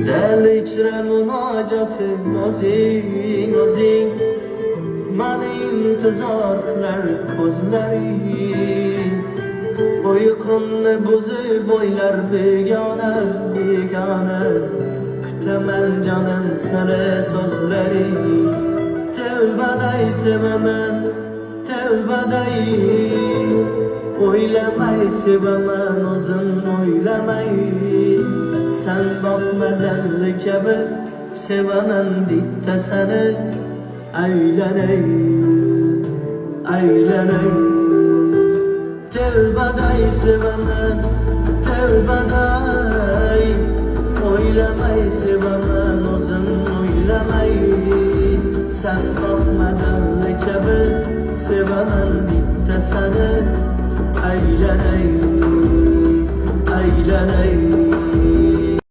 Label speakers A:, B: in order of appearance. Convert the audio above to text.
A: Del içre münacatı nozin nozin Man intizar qilar ko'zlaring Uyqumni buzib o'ylar begona begona Kutaman jonim seni so'zlaring Tevbaday sevaman tevbaday O'ylamay sevaman o'zim o'ylamay Sen bakmadan kabi sevaman bitta seni Aylanay aylanay Tevbaday sevaman tevbaday O'ylamay sevaman o'zim o'ylamay Sen bakmadan kabi sevaman bitta seni Aylanay aylanay